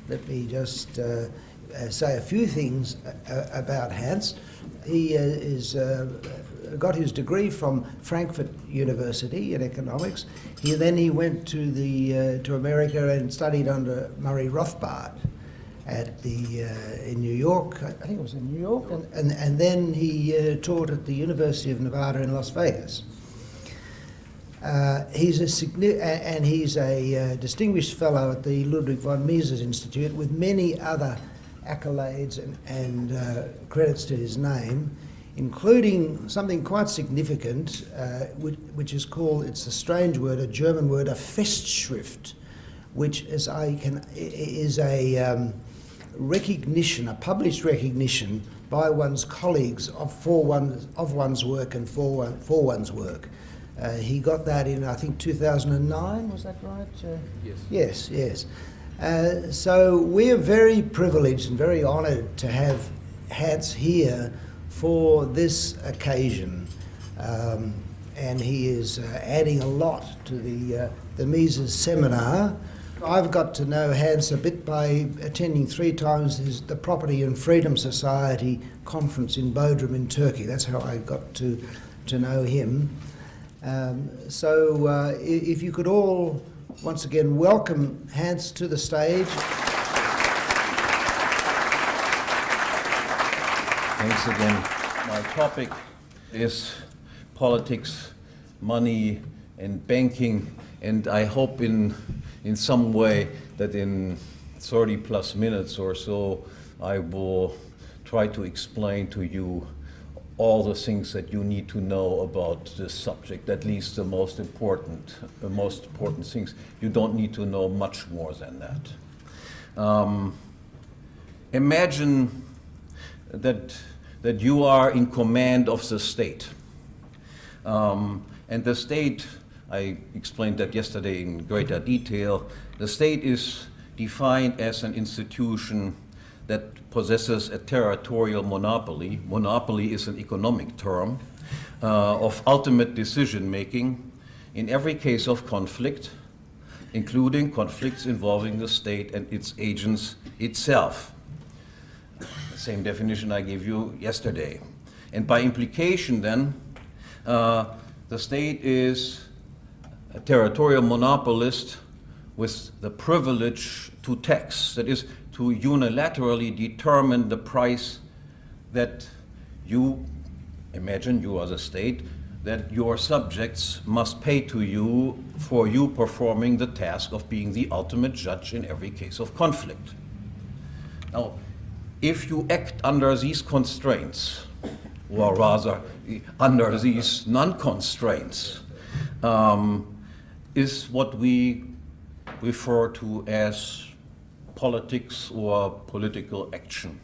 let me just say a few things about Hans. He got his degree from Frankfurt University in economics. Then he went to America and studied under Murray Rothbard in New York. I think it was in New York, and then he taught at the University of Nevada in Las Vegas. He's a distinguished fellow at the Ludwig von Mises Institute, with many other accolades and credits to his name, including something quite significant, which is called, it's a strange word, a German word, a Festschrift, which is a recognition, a published recognition by one's colleagues of one's work and for one's work. He got that in, I think, 2009, was that right? Yes. Yes. So we're very privileged and very honoured to have Hans here for this occasion, and he is adding a lot to the Mises seminar. I've got to know Hans a bit by attending 3 times the Property and Freedom Society conference in Bodrum in Turkey. That's how I got to know him. So if you could all once again welcome Hans to the stage. Thanks again. My topic is politics, money, and banking, and I hope in some way that in 30 plus minutes or so I will try to explain to you all the things that you need to know about this subject, at least the most important things. You don't need to know much more than that. Imagine that you are in command of the state. And the state, I explained that yesterday in greater detail, the state is defined as an institution that possesses a territorial monopoly. Monopoly is an economic term of ultimate decision-making in every case of conflict, including conflicts involving the state and its agents itself. The same definition I gave you yesterday. And by implication then, the state is a territorial monopolist with the privilege to tax, that is, to unilaterally determine the price that you, imagine you are the state, that your subjects must pay to you for you performing the task of being the ultimate judge in every case of conflict. Now, if you act under these constraints, or rather under these non-constraints, is what we refer to as politics or political action.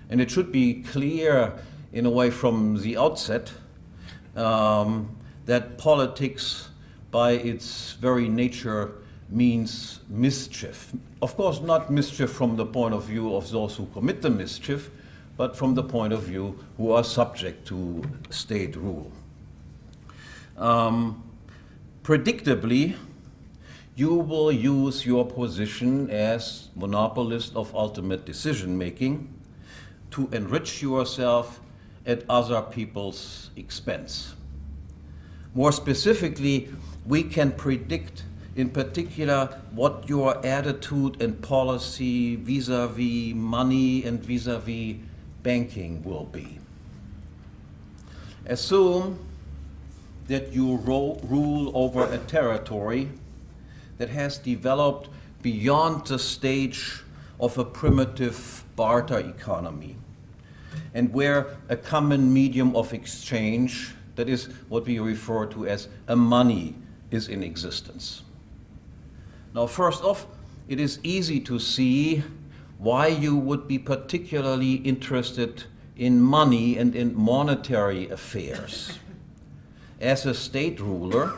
And it should be clear in a way from the outset that politics by its very nature means mischief. Of course, not mischief from the point of view of those who commit the mischief, but from the point of view who are subject to state rule. Predictably, you will use your position as monopolist of ultimate decision-making to enrich yourself at other people's expense. More specifically, we can predict in particular what your attitude and policy vis-à-vis money and vis-à-vis banking will be. Assume that you rule over a territory that has developed beyond the stage of a primitive barter economy, and where a common medium of exchange, that is what we refer to as a money, is in existence. Now, first off, it is easy to see why you would be particularly interested in money and in monetary affairs. As a state ruler,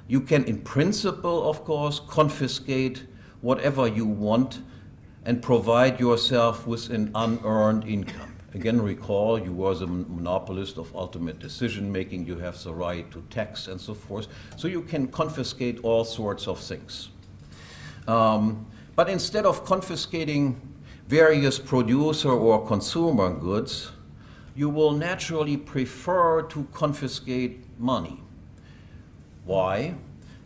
you can, in principle, of course, confiscate whatever you want and provide yourself with an unearned income. Again, recall, you are the monopolist of ultimate decision-making, you have the right to tax and so forth, so you can confiscate all sorts of things. But instead of confiscating various producer or consumer goods, you will naturally prefer to confiscate money. Why?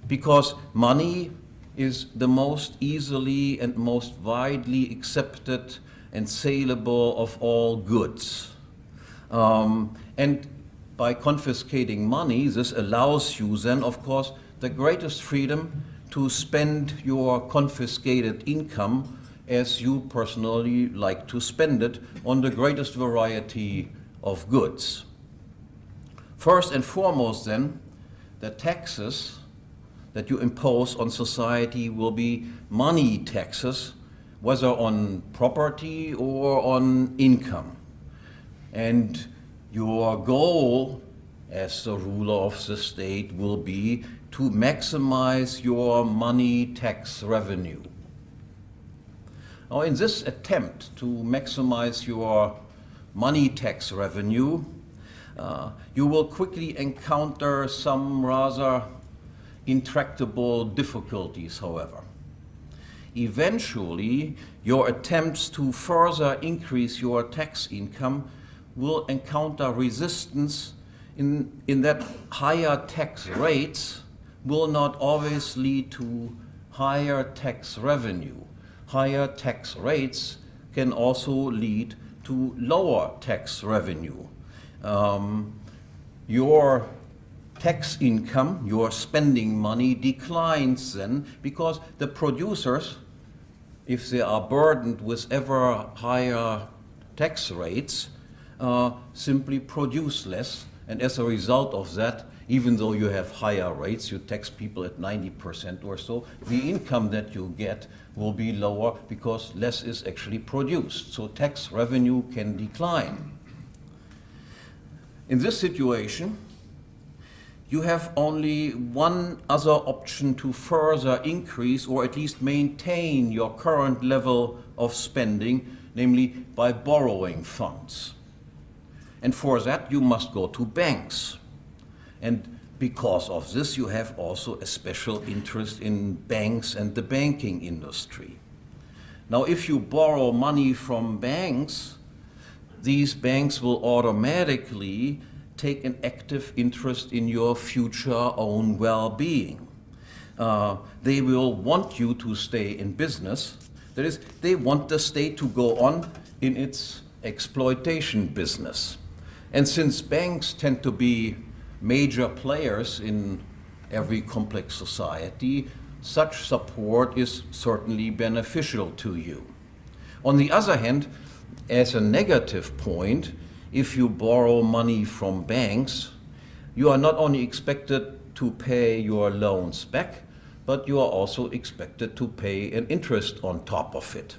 Because money is the most easily and most widely accepted and saleable of all goods. And by confiscating money, this allows you then, of course, the greatest freedom to spend your confiscated income as you personally like to spend it on the greatest variety of goods. First and foremost then, the taxes that you impose on society will be money taxes, whether on property or on income. And your goal as the ruler of the state will be to maximize your money tax revenue. Now, in this attempt to maximize your money tax revenue, you will quickly encounter some rather intractable difficulties, however. Eventually, your attempts to further increase your tax income will encounter resistance in that higher tax rates will not always lead to higher tax revenue. Higher tax rates can also lead to lower tax revenue. Your tax income, your spending money declines then because the producers, if they are burdened with ever higher tax rates, simply produce less, and as a result of that, even though you have higher rates, you tax people at 90% or so, the income that you get will be lower because less is actually produced. So tax revenue can decline. In this situation, you have only one other option to further increase or at least maintain your current level of spending, namely by borrowing funds. And for that, you must go to banks. And because of this, you have also a special interest in banks and the banking industry. Now, if you borrow money from banks, these banks will automatically take an active interest in your future own well-being. They will want you to stay in business. That is, they want the state to go on in its exploitation business. And since banks tend to be major players in every complex society, such support is certainly beneficial to you. On the other hand, as a negative point, if you borrow money from banks, you are not only expected to pay your loans back, but you are also expected to pay an interest on top of it.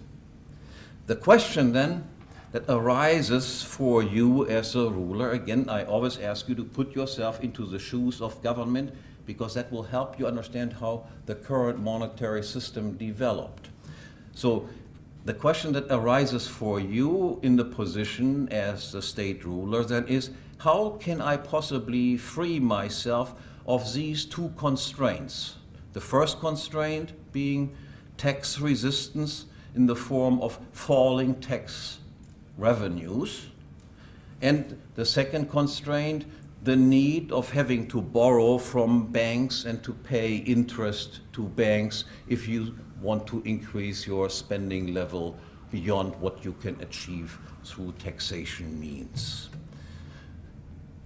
The question then that arises for you as a ruler, again, I always ask you to put yourself into the shoes of government because that will help you understand how the current monetary system developed. So the question that arises for you in the position as the state ruler then is, how can I possibly free myself of these two constraints? The first constraint being tax resistance in the form of falling tax revenues, and the second constraint, the need of having to borrow from banks and to pay interest to banks if you want to increase your spending level beyond what you can achieve through taxation means.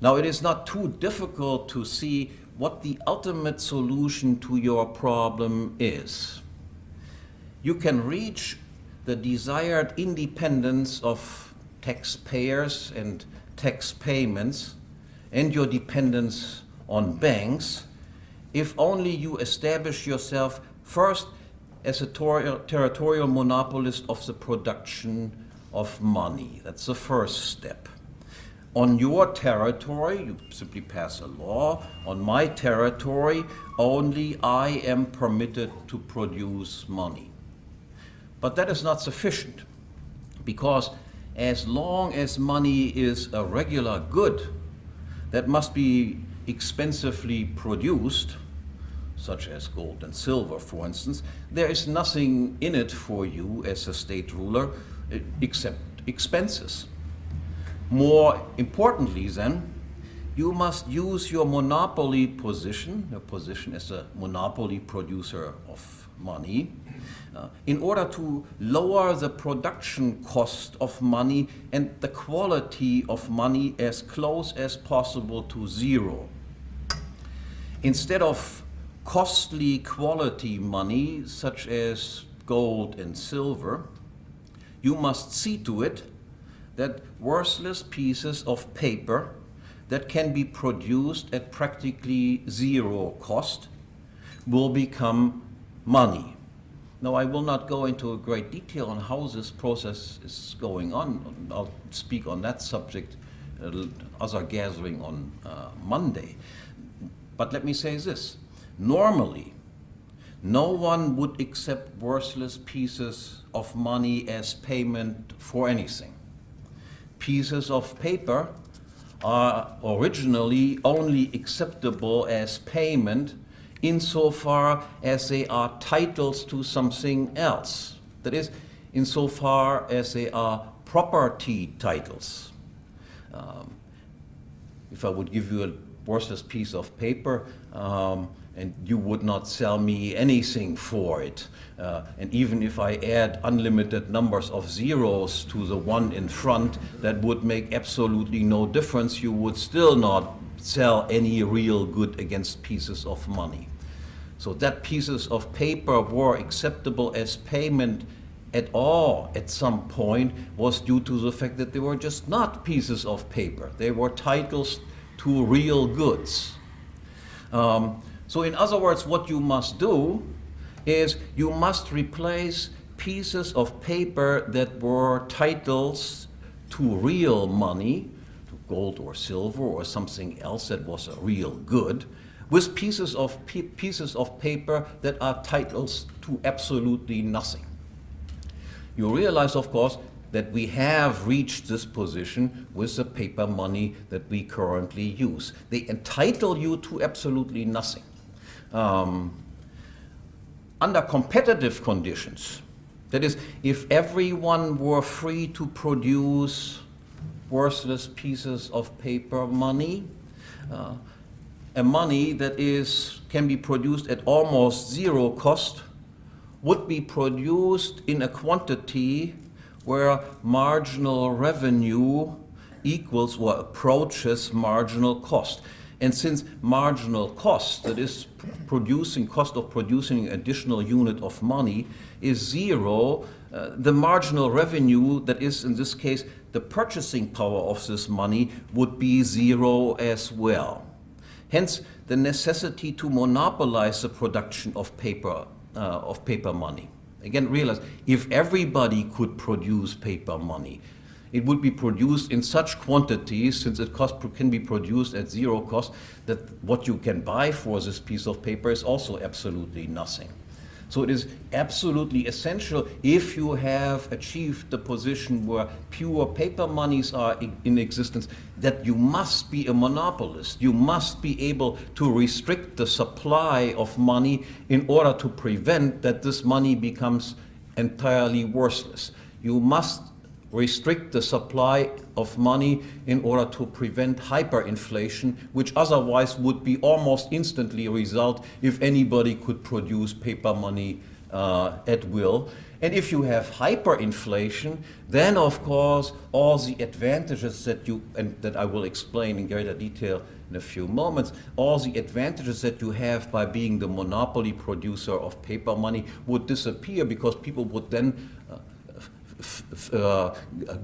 Now, it is not too difficult to see what the ultimate solution to your problem is. You can reach the desired independence of taxpayers and tax payments and your dependence on banks if only you establish yourself first as a territorial monopolist of the production of money. That's the first step. On your territory, you simply pass a law. On my territory, only I am permitted to produce money. But that is not sufficient, because as long as money is a regular good that must be expensively produced, such as gold and silver, for instance, there is nothing in it for you as a state ruler except expenses. More importantly then, you must use your monopoly position, your position as a monopoly producer of money, in order to lower the production cost of money and the quality of money as close as possible to zero. Instead of costly quality money, such as gold and silver, you must see to it that worthless pieces of paper that can be produced at practically zero cost will become money. Now, I will not go into a great detail on how this process is going on. I'll speak on that subject at other gathering on Monday. But let me say this. Normally, no one would accept worthless pieces of money as payment for anything. Pieces of paper are originally only acceptable as payment insofar as they are titles to something else. That is, insofar as they are property titles. If I would give you a worthless piece of paper, and you would not sell me anything for it. And even if I add unlimited numbers of zeros to the one in front, that would make absolutely no difference. You would still not sell any real good against pieces of money. So that pieces of paper were acceptable as payment at all at some point was due to the fact that they were just not pieces of paper. They were titles to real goods. So in other words, what you must do is you must replace pieces of paper that were titles to real money, to gold or silver or something else that was a real good, with pieces of paper that are titles to absolutely nothing. You realize, of course, that we have reached this position with the paper money that we currently use. They entitle you to absolutely nothing. Under competitive conditions, that is, if everyone were free to produce worthless pieces of paper money, a money that can be produced at almost zero cost would be produced in a quantity where marginal revenue equals or approaches marginal cost. And since marginal cost, that is cost of producing an additional unit of money, is zero, the marginal revenue, that is in this case the purchasing power of this money, would be zero as well. Hence, the necessity to monopolize the production of paper money. Again, realize, if everybody could produce paper money, it would be produced in such quantities, since it can be produced at zero cost, that what you can buy for this piece of paper is also absolutely nothing. So it is absolutely essential, if you have achieved the position where pure paper monies are in existence, that you must be a monopolist. You must be able to restrict the supply of money in order to prevent that this money becomes entirely worthless. You must restrict the supply of money in order to prevent hyperinflation, which otherwise would be almost instantly result if anybody could produce paper money at will. And if you have hyperinflation, then of course all the advantages that I will explain in greater detail in a few moments, all the advantages that you have by being the monopoly producer of paper money would disappear, because people would then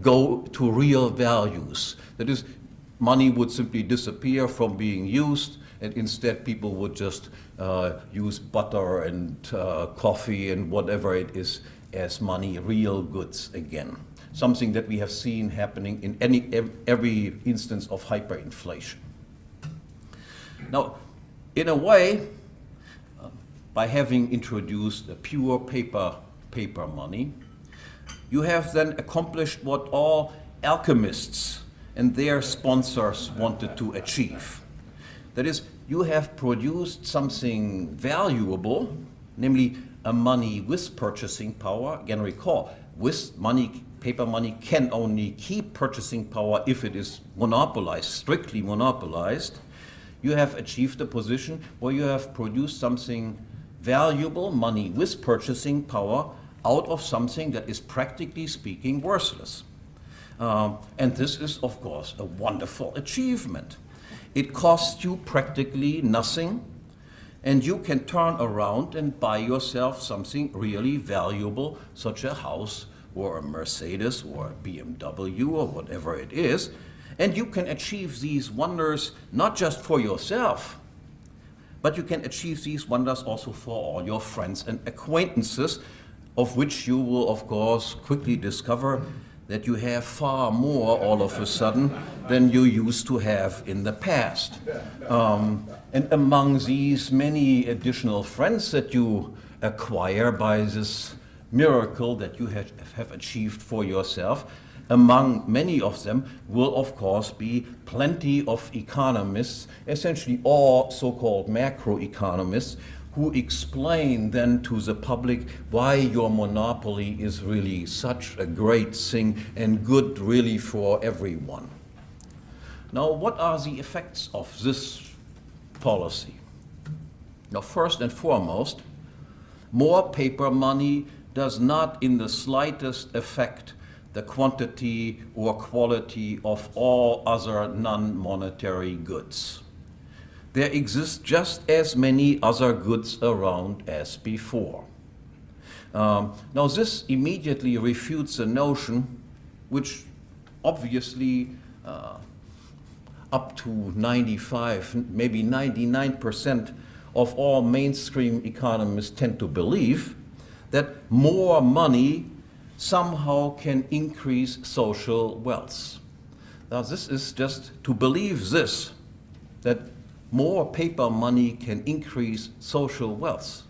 go to real values. That is, money would simply disappear from being used, and instead people would just use butter and coffee and whatever it is as money, real goods again. Something that we have seen happening in every instance of hyperinflation. Now, in a way, by having introduced a pure paper money, you have then accomplished what all alchemists and their sponsors wanted to achieve. That is, you have produced something valuable, namely a money with purchasing power. Again, recall, with money, paper money can only keep purchasing power if it is monopolized, strictly monopolized. You have achieved a position where you have produced something valuable, money with purchasing power, out of something that is practically speaking worthless. And this is, of course, a wonderful achievement. It costs you practically nothing, and you can turn around and buy yourself something really valuable, such a house or a Mercedes or a BMW or whatever it is, and you can achieve these wonders not just for yourself, but you can achieve these wonders also for all your friends and acquaintances, of which you will, of course, quickly discover that you have far more all of a sudden than you used to have in the past. And among these many additional friends that you acquire by this miracle that you have achieved for yourself, among many of them will, of course, be plenty of economists, essentially all so-called macroeconomists, who explain then to the public why your monopoly is really such a great thing and good really for everyone. Now, what are the effects of this policy? Now, first and foremost, more paper money does not in the slightest affect the quantity or quality of all other non-monetary goods. There exist just as many other goods around as before. Now this immediately refutes the notion, which obviously up to 95, maybe 99% of all mainstream economists tend to believe, that more money somehow can increase social wealth. Now this is just to believe this, that more paper money can increase social wealth.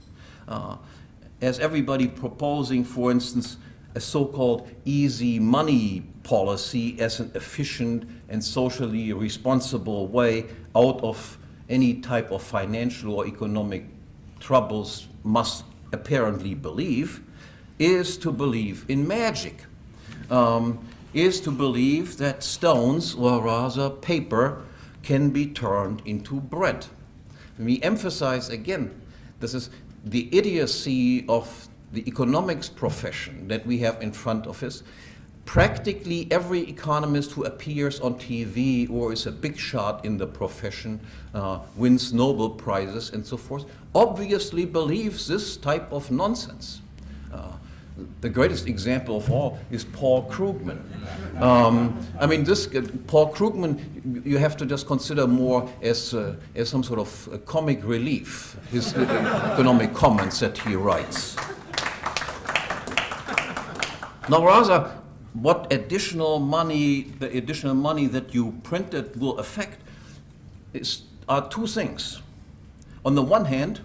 As everybody proposing, for instance, a so-called easy money policy as an efficient and socially responsible way out of any type of financial or economic troubles must apparently believe, is to believe in magic, is to believe that stones, or rather paper, can be turned into bread. We emphasize again, this is the idiocy of the economics profession that we have in front of us. Practically every economist who appears on TV or is a big shot in the profession, wins Nobel Prizes and so forth, obviously believes this type of nonsense. The greatest example of all is Paul Krugman. I mean, this Paul Krugman, you have to just consider more as some sort of comic relief, his economic comments that he writes. Now, rather, what the additional money that you printed will affect are two things. On the one hand,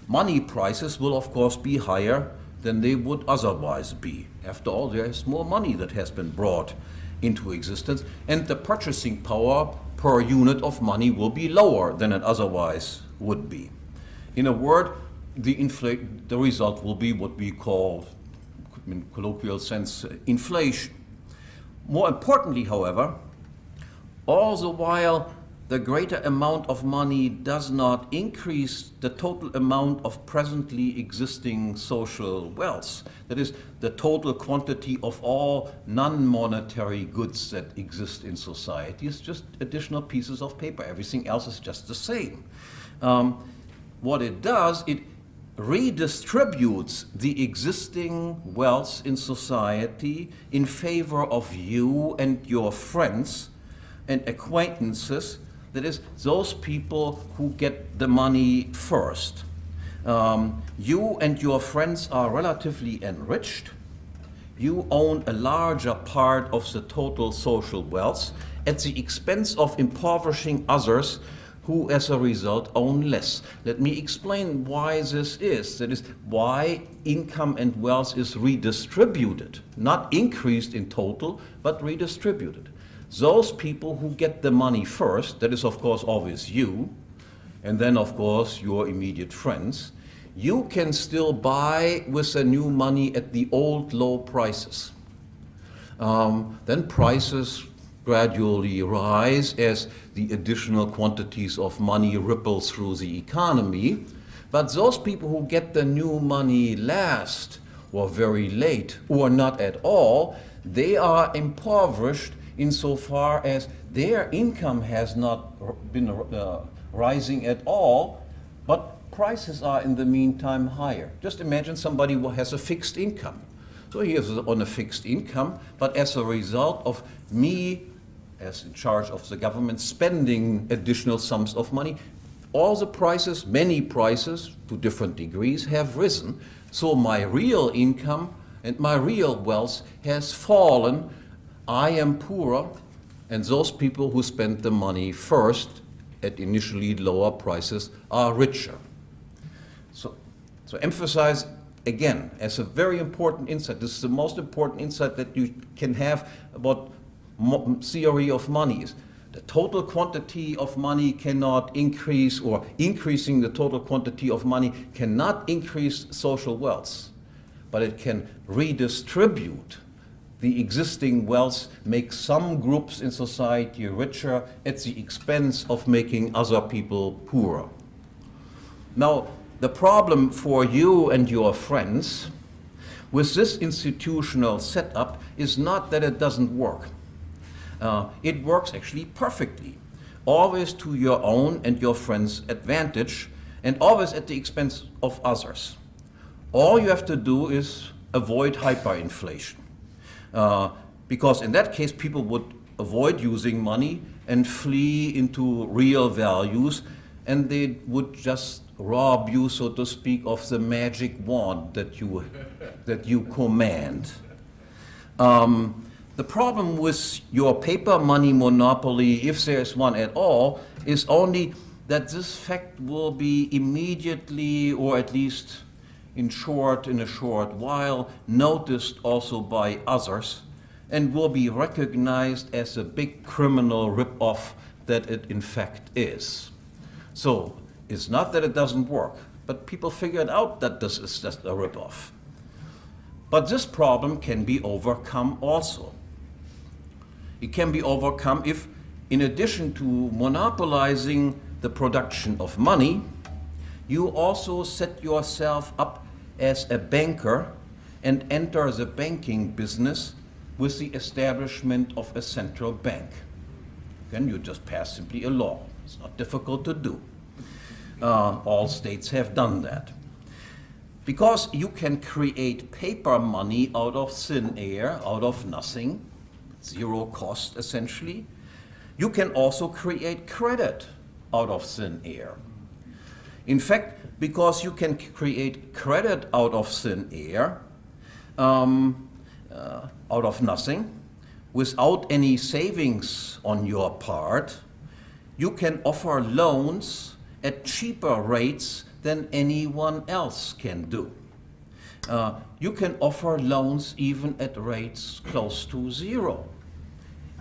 money prices will, of course, be higher than they would otherwise be. After all, there is more money that has been brought into existence, and the purchasing power per unit of money will be lower than it otherwise would be. In a word, the result will be what we call, in colloquial sense, inflation. More importantly, however, all the while the greater amount of money does not increase the total amount of presently existing social wealth. That is, the total quantity of all non-monetary goods that exist in society is just additional pieces of paper. Everything else is just the same. What it does, it redistributes the existing wealth in society in favor of you and your friends and acquaintances. That is, those people who get the money first. You and your friends are relatively enriched. You own a larger part of the total social wealth at the expense of impoverishing others who, as a result, own less. Let me explain why this is. That is, why income and wealth is redistributed, not increased in total, but redistributed. Those people who get the money first, that is of course always you, and then of course your immediate friends, you can still buy with the new money at the old low prices. Then prices gradually rise as the additional quantities of money ripple through the economy. But those people who get the new money last, or very late, or not at all, they are impoverished insofar as their income has not been rising at all, but prices are in the meantime higher. Just imagine somebody who has a fixed income. So he is on a fixed income, but as a result of me, as in charge of the government, spending additional sums of money, all the prices, many prices, to different degrees, have risen. So my real income and my real wealth has fallen. I am poorer, and those people who spend the money first at initially lower prices are richer. So emphasize again, as a very important insight, this is the most important insight that you can have about theory of money. The total quantity of money cannot increase, or increasing the total quantity of money cannot increase social wealth, but it can redistribute the existing wealth, make some groups in society richer at the expense of making other people poorer. Now, the problem for you and your friends with this institutional setup is not that it doesn't work. It works actually perfectly, always to your own and your friends' advantage, and always at the expense of others. All you have to do is avoid hyperinflation, because in that case people would avoid using money and flee into real values, and they would just rob you, so to speak, of the magic wand that you command. The problem with your paper money monopoly, if there is one at all, is only that this fact will be immediately, or at least in a short while, noticed also by others, and will be recognized as a big criminal rip-off that it in fact is. So it's not that it doesn't work, but people figured out that this is just a rip-off. But this problem can be overcome also. It can be overcome if, in addition to monopolizing the production of money, you also set yourself up as a banker and enter the banking business with the establishment of a central bank. Then you just pass simply a law. It's not difficult to do. All states have done that. Because you can create paper money out of thin air, out of nothing, zero cost essentially, you can also create credit out of thin air. In fact, because you can create credit out of thin air, out of nothing, without any savings on your part, you can offer loans at cheaper rates than anyone else can do. You can offer loans even at rates close to zero.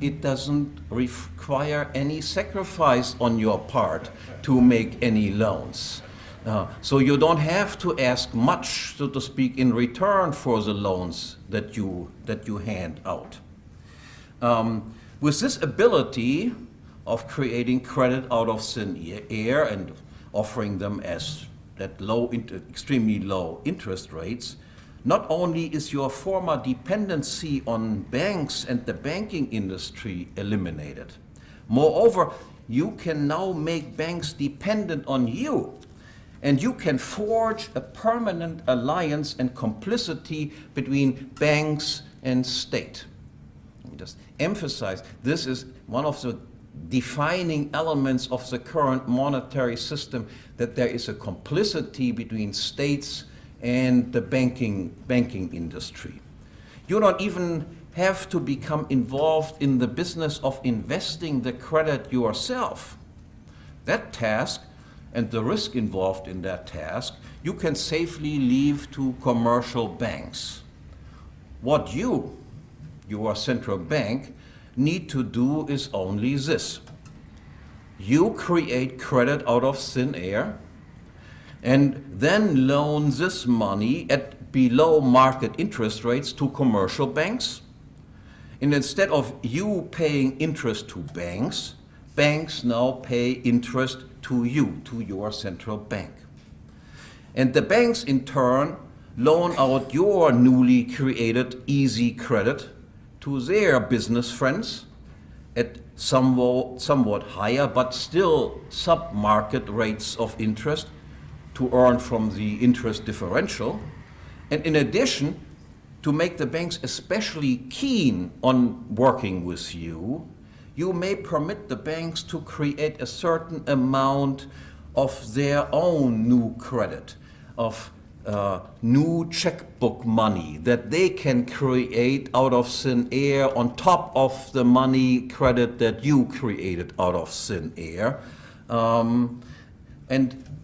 It doesn't require any sacrifice on your part to make any loans. So you don't have to ask much, so to speak, in return for the loans that you hand out. With this ability of creating credit out of thin air and offering them as at extremely low interest rates, not only is your former dependency on banks and the banking industry eliminated, moreover, you can now make banks dependent on you, and you can forge a permanent alliance and complicity between banks and state. Let me just emphasize, this is one of the defining elements of the current monetary system, that there is a complicity between states and the banking industry. You don't even have to become involved in the business of investing the credit yourself. That task and the risk involved in that task, you can safely leave to commercial banks. What your central bank, need to do is only this: you create credit out of thin air and then loan this money at below market interest rates to commercial banks. And instead of you paying interest to banks, banks now pay interest to you, to your central bank. And the banks in turn loan out your newly created easy credit to their business friends at somewhat higher but still sub-market rates of interest to earn from the interest differential. And in addition, to make the banks especially keen on working with you, you may permit the banks to create a certain amount of their own new credit, of new checkbook money that they can create out of thin air on top of the money credit that you created out of thin air. And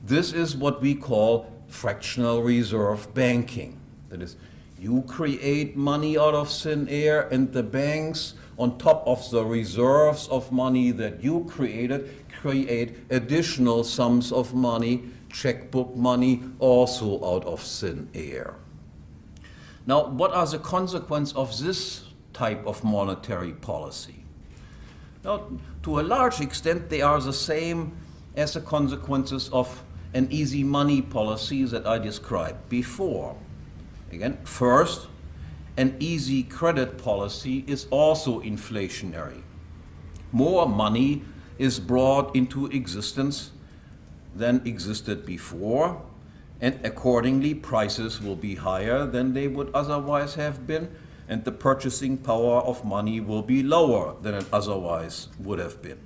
this is what we call fractional reserve banking. That is, you create money out of thin air and the banks, on top of the reserves of money that you created, create additional sums of money, checkbook money, also out of thin air. Now, what are the consequences of this type of monetary policy? Now, to a large extent, they are the same as the consequences of an easy money policy that I described before. Again, first, an easy credit policy is also inflationary. More money is brought into existence than existed before, and accordingly prices will be higher than they would otherwise have been, and the purchasing power of money will be lower than it otherwise would have been.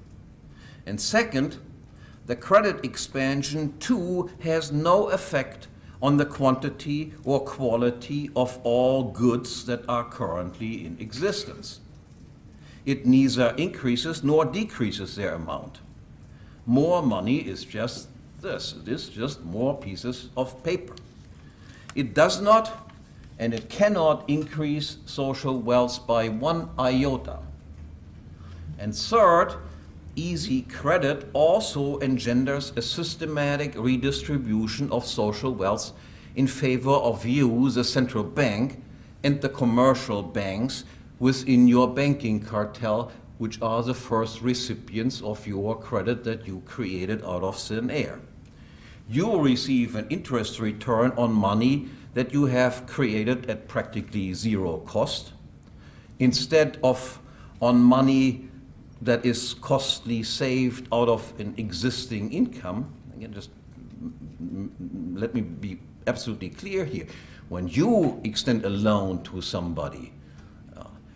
And second, the credit expansion too has no effect on the quantity or quality of all goods that are currently in existence. It neither increases nor decreases their amount. More money is just this. It is just more pieces of paper. It does not and it cannot increase social wealth by one iota. And third, easy credit also engenders a systematic redistribution of social wealth in favor of you, the central bank, and the commercial banks within your banking cartel, which are the first recipients of your credit that you created out of thin air. You receive an interest return on money that you have created at practically zero cost, instead of on money that is costly saved out of an existing income. Again, just let me be absolutely clear here. When you extend a loan to somebody,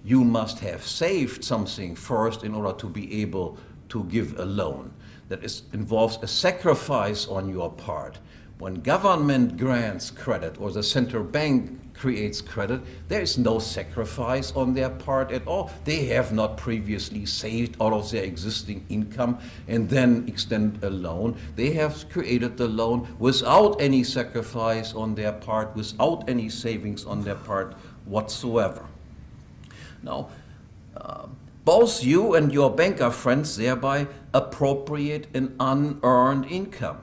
you must have saved something first in order to be able to give a loan. That involves a sacrifice on your part. When government grants credit or the central bank creates credit, there is no sacrifice on their part at all. They have not previously saved out of their existing income and then extend a loan. They have created the loan without any sacrifice on their part, without any savings on their part whatsoever. Now, both you and your banker friends thereby appropriate an unearned income.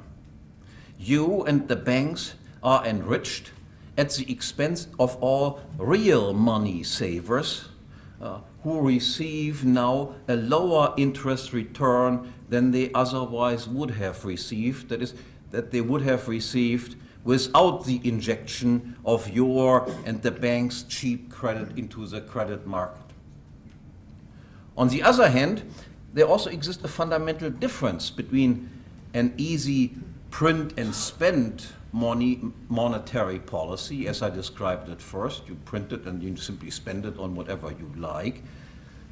You and the banks are enriched at the expense of all real money savers who receive now a lower interest return than they otherwise would have received. That is, that they would have received without the injection of your and the bank's cheap credit into the credit market. On the other hand, there also exists a fundamental difference between an easy print and spend monetary policy, as I described at first. You print it and you simply spend it on whatever you like,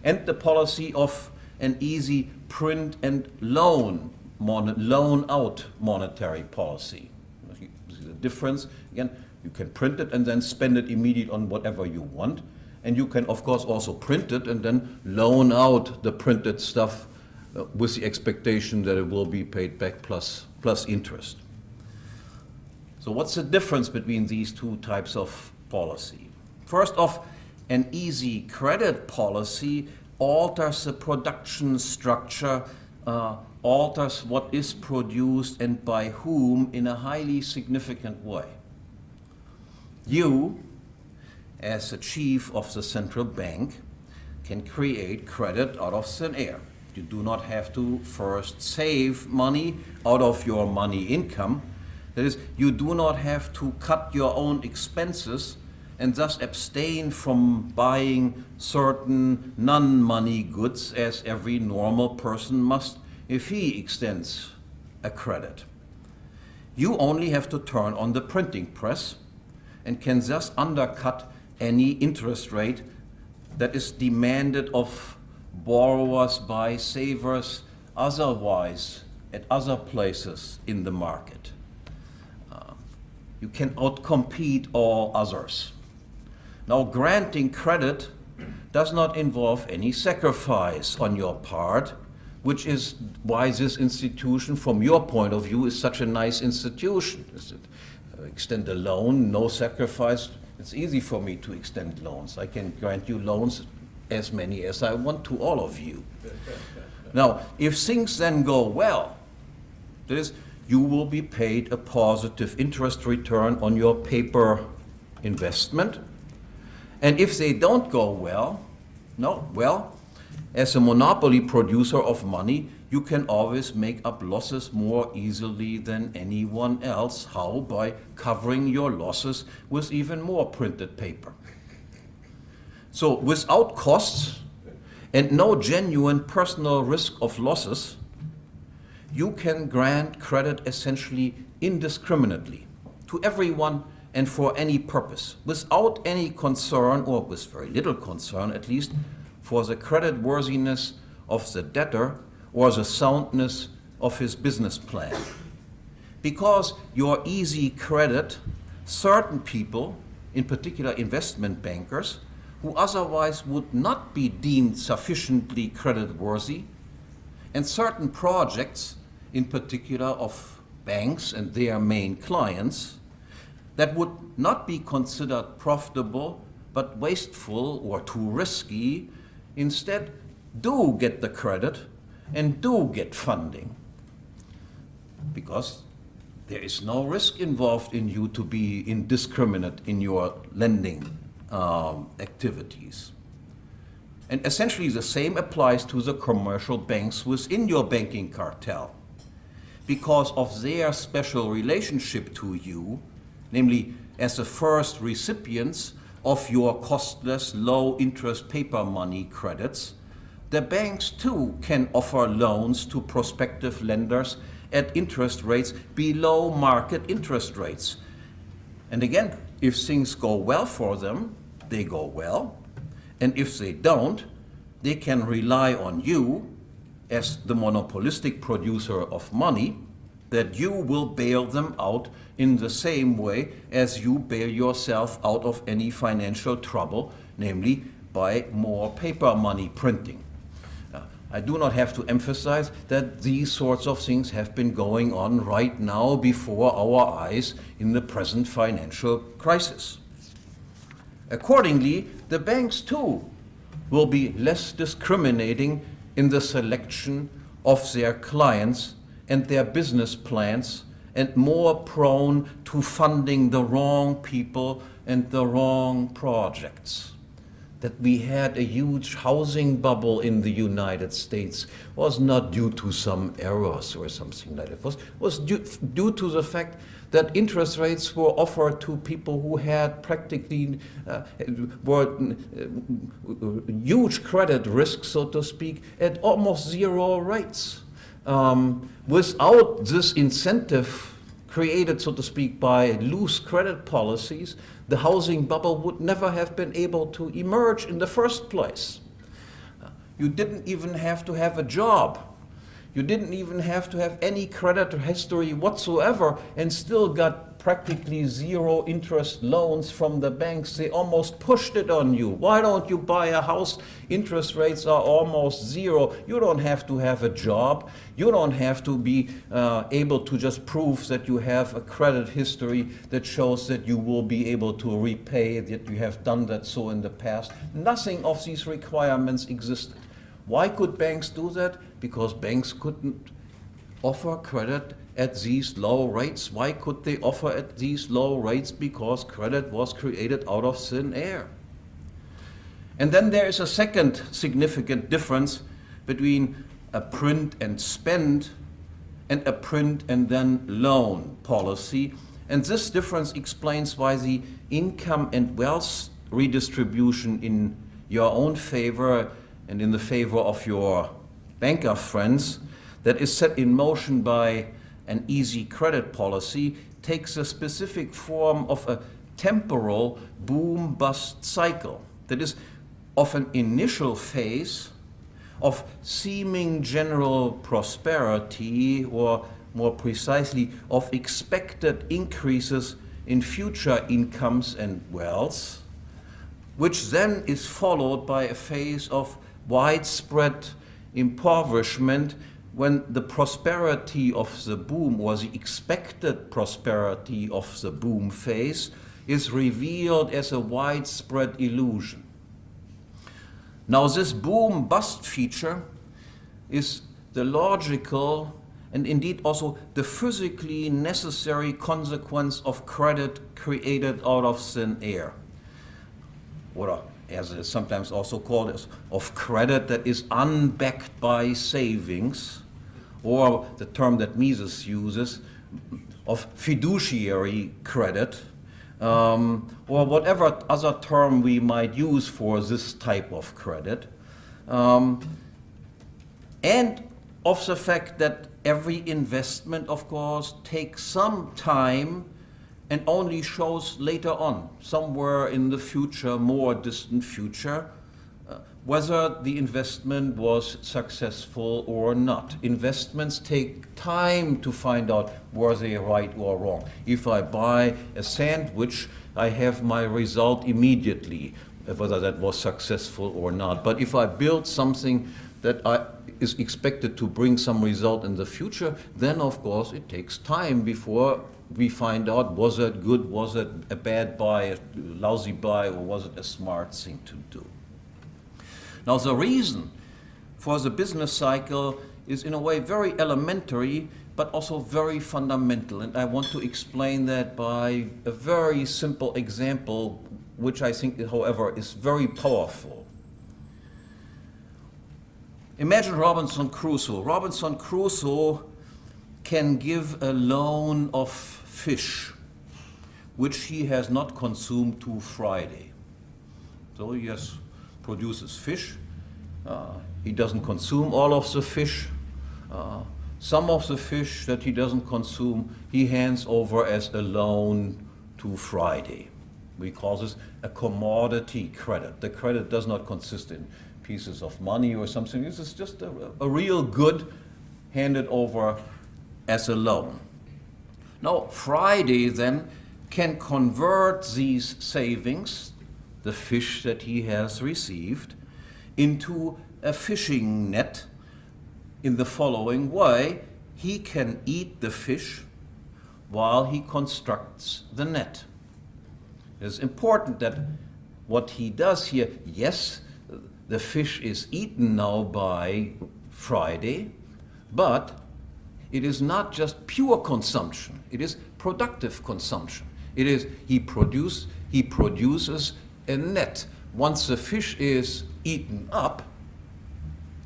and the policy of an easy print and loan out monetary policy. You see the difference? Again, you can print it and then spend it immediately on whatever you want. And you can, of course, also print it and then loan out the printed stuff with the expectation that it will be paid back plus interest. So what's the difference between these two types of policy? First off, an easy credit policy alters the production structure of alters what is produced and by whom in a highly significant way. You, as the chief of the central bank, can create credit out of thin air. You do not have to first save money out of your money income. That is, you do not have to cut your own expenses and thus abstain from buying certain non-money goods as every normal person must if he extends a credit. You only have to turn on the printing press and can thus undercut any interest rate that is demanded of borrowers by savers otherwise at other places in the market. You can outcompete all others. Now, granting credit does not involve any sacrifice on your part, which is why this institution, from your point of view, is such a nice institution. Extend a loan, no sacrifice. It's easy for me to extend loans. I can grant you loans, as many as I want, to all of you. Now, if things then go well, that is, you will be paid a positive interest return on your paper investment. And if they don't go well, as a monopoly producer of money, you can always make up losses more easily than anyone else. How? By covering your losses with even more printed paper. So without costs and no genuine personal risk of losses, you can grant credit essentially indiscriminately to everyone and for any purpose, without any concern, or with very little concern at least, for the creditworthiness of the debtor or the soundness of his business plan. Because your easy credit, certain people, in particular investment bankers, who otherwise would not be deemed sufficiently creditworthy, and certain projects, in particular of banks and their main clients, that would not be considered profitable but wasteful or too risky, instead do get the credit and do get funding. Because there is no risk involved in you to be indiscriminate in your lending activities. And essentially the same applies to the commercial banks within your banking cartel. Because of their special relationship to you, namely as the first recipients of your costless, low-interest paper money credits, the banks too can offer loans to prospective lenders at interest rates below market interest rates. And again, if things go well for them, they go well. And if they don't, they can rely on you as the monopolistic producer of money, that you will bail them out in the same way as you bail yourself out of any financial trouble, namely by more paper money printing. I do not have to emphasize that these sorts of things have been going on right now before our eyes in the present financial crisis. Accordingly, the banks too will be less discriminating in the selection of their clients and their business plans, and more prone to funding the wrong people and the wrong projects. That we had a huge housing bubble in the United States was not due to some errors or something like that. It was due to the fact that interest rates were offered to people who had practically huge credit risk, so to speak, at almost zero rates. Without this incentive created, so to speak, by loose credit policies, the housing bubble would never have been able to emerge in the first place. You didn't even have to have a job. You didn't even have to have any credit history whatsoever and still got practically zero interest loans from the banks. They almost pushed it on you. Why don't you buy a house? Interest rates are almost zero. You don't have to have a job. You don't have to be able to just prove that you have a credit history that shows that you will be able to repay, that you have done that so in the past. Nothing of these requirements existed. Why could banks do that? Because banks couldn't offer credit at these low rates. Why could they offer at these low rates? Because credit was created out of thin air. And then there is a second significant difference between a print and spend and a print and then loan policy. And this difference explains why the income and wealth redistribution in your own favor and in the favor of your banker friends that is set in motion by an easy credit policy takes a specific form of a temporal boom-bust cycle. That is, of an initial phase of seeming general prosperity, or more precisely, of expected increases in future incomes and wealth, which then is followed by a phase of widespread impoverishment when the prosperity of the boom, or the expected prosperity of the boom phase, is revealed as a widespread illusion. Now, this boom-bust feature is the logical and indeed also the physically necessary consequence of credit created out of thin air, or as it is sometimes also called, of credit that is unbacked by savings, or the term that Mises uses, of fiduciary credit, or whatever other term we might use for this type of credit, and of the fact that every investment, of course, takes some time and only shows later on, somewhere in the future, more distant future, whether the investment was successful or not. Investments take time to find out were they right or wrong. If I buy a sandwich, I have my result immediately, whether that was successful or not. But if I build something that is expected to bring some result in the future, then of course it takes time before we find out, was it good, was it a bad buy, a lousy buy, or was it a smart thing to do? Now, the reason for the business cycle is in a way very elementary, but also very fundamental. And I want to explain that by a very simple example, which I think, however, is very powerful. Imagine Robinson Crusoe. Robinson Crusoe can give a loan of fish, which he has not consumed to Friday. So he produces fish. He doesn't consume all of the fish. Some of the fish that he doesn't consume, he hands over as a loan to Friday. We call this a commodity credit. The credit does not consist in pieces of money or something. This is just a real good handed over as a loan. Now, Friday then can convert these savings, the fish that he has received, into a fishing net in the following way. He can eat the fish while he constructs the net. It is important that what he does here, yes, the fish is eaten now by Friday, but it is not just pure consumption, it is productive consumption. It is he produces a net. Once the fish is eaten up,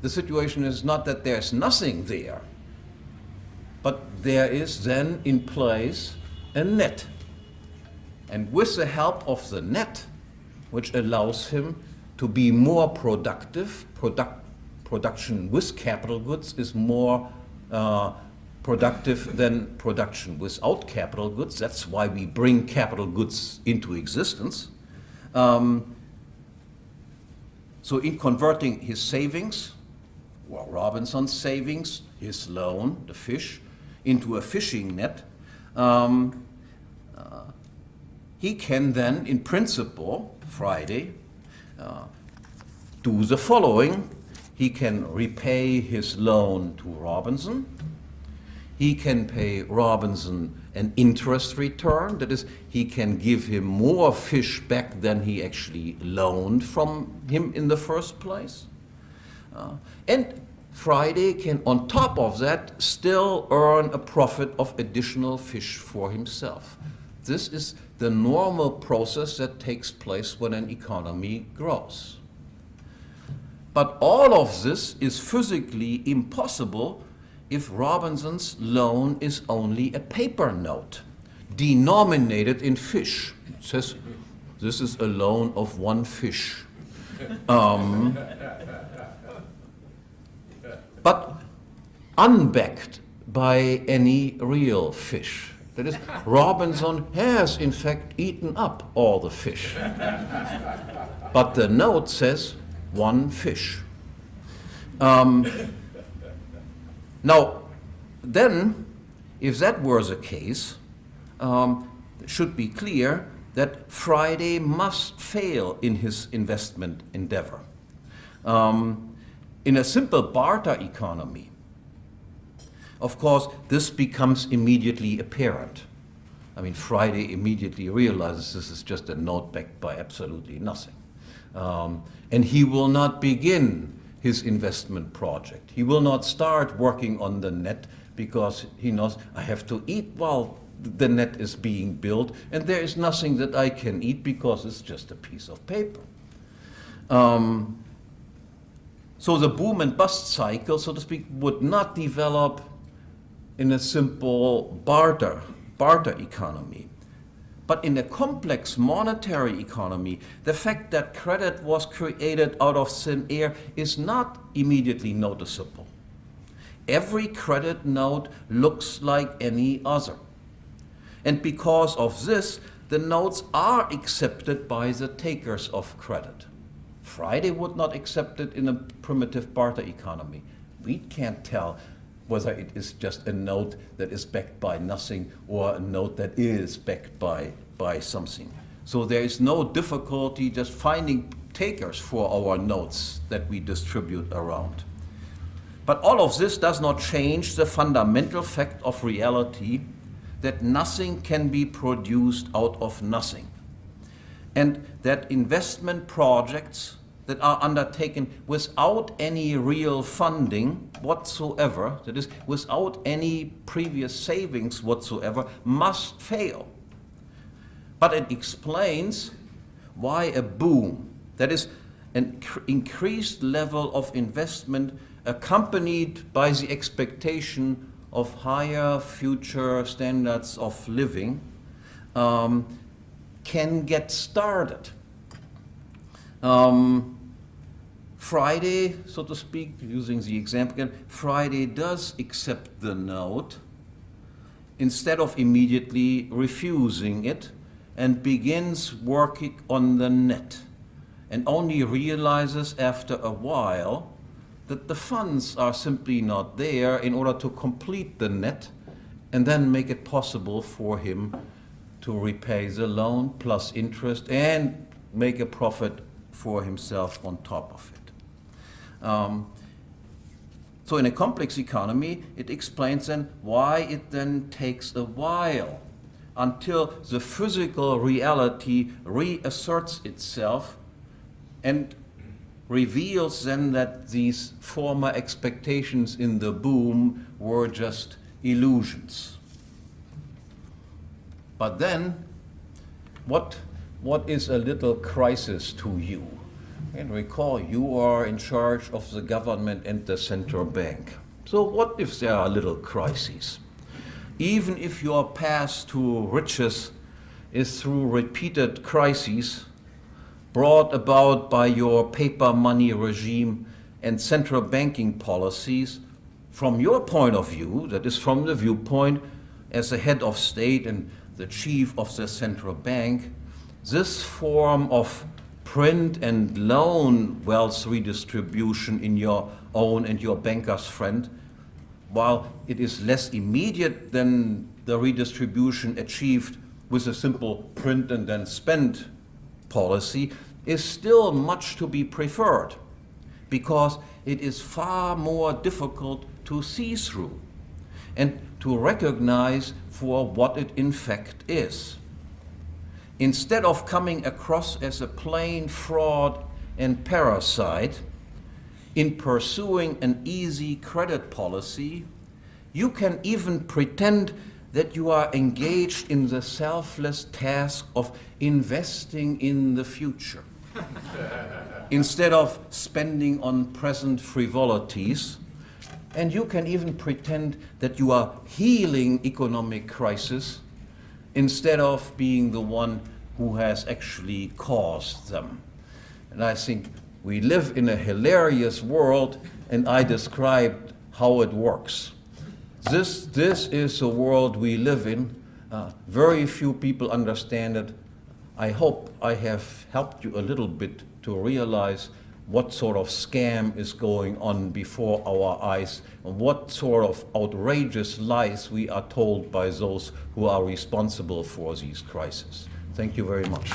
the situation is not that there's nothing there, but there is then in place a net. And with the help of the net, which allows him to be more productive, production with capital goods is more productive than production without capital goods. That's why we bring capital goods into existence. So in converting his savings, well, Robinson's savings, his loan, the fish, into a fishing net, he can then, in principle, Friday, do the following. He can repay his loan to Robinson. He can pay Robinson an interest return. That is, he can give him more fish back than he actually loaned from him in the first place. And Friday can, on top of that, still earn a profit of additional fish for himself. This is the normal process that takes place when an economy grows. But all of this is physically impossible if Robinson's loan is only a paper note, denominated in fish. It says, this is a loan of 1 fish. But unbacked by any real fish. That is, Robinson has in fact eaten up all the fish. But the note says 1 fish. Now, then, if that were the case, it should be clear that Friday must fail in his investment endeavor. In a simple barter economy, of course, this becomes immediately apparent. I mean, Friday immediately realizes this is just a note backed by absolutely nothing. And he will not begin his investment project. He will not start working on the net because he knows I have to eat while the net is being built, and there is nothing that I can eat because it's just a piece of paper. So the boom and bust cycle, so to speak, would not develop in a simple barter economy. But in a complex monetary economy, the fact that credit was created out of thin air is not immediately noticeable. Every credit note looks like any other. And because of this, the notes are accepted by the takers of credit. Friday would not accept it in a primitive barter economy. We can't tell whether it is just a note that is backed by nothing or a note that is backed by something. So there is no difficulty just finding takers for our notes that we distribute around. But all of this does not change the fundamental fact of reality that nothing can be produced out of nothing, and that investment projects that are undertaken without any real funding whatsoever, that is, without any previous savings whatsoever, must fail. But it explains why a boom, that is, an increased level of investment accompanied by the expectation of higher future standards of living, can get started. Friday, so to speak, using the example again, Friday does accept the note instead of immediately refusing it, and begins working on the net, and only realizes after a while that the funds are simply not there in order to complete the net and then make it possible for him to repay the loan plus interest and make a profit for himself on top of it. So in a complex economy, it explains then why it then takes a while until the physical reality reasserts itself and reveals then that these former expectations in the boom were just illusions. But then, what is a little crisis to you? And recall, you are in charge of the government and the central bank. So what if there are little crises? Even if your path to riches is through repeated crises brought about by your paper money regime and central banking policies, from your point of view, that is from the viewpoint as the head of state and the chief of the central bank, this form of print and loan wealth redistribution in your own and your banker's friend, while it is less immediate than the redistribution achieved with a simple print and then spend policy, is still much to be preferred, because it is far more difficult to see through and to recognize for what it in fact is. Instead of coming across as a plain fraud and parasite, in pursuing an easy credit policy, you can even pretend that you are engaged in the selfless task of investing in the future. Instead of spending on present frivolities, and you can even pretend that you are healing economic crisis instead of being the one who has actually caused them. And I think we live in a hilarious world, and I described how it works. This is the world we live in. Very few people understand it. I hope I have helped you a little bit to realize what sort of scam is going on before our eyes, and what sort of outrageous lies we are told by those who are responsible for these crises. Thank you very much.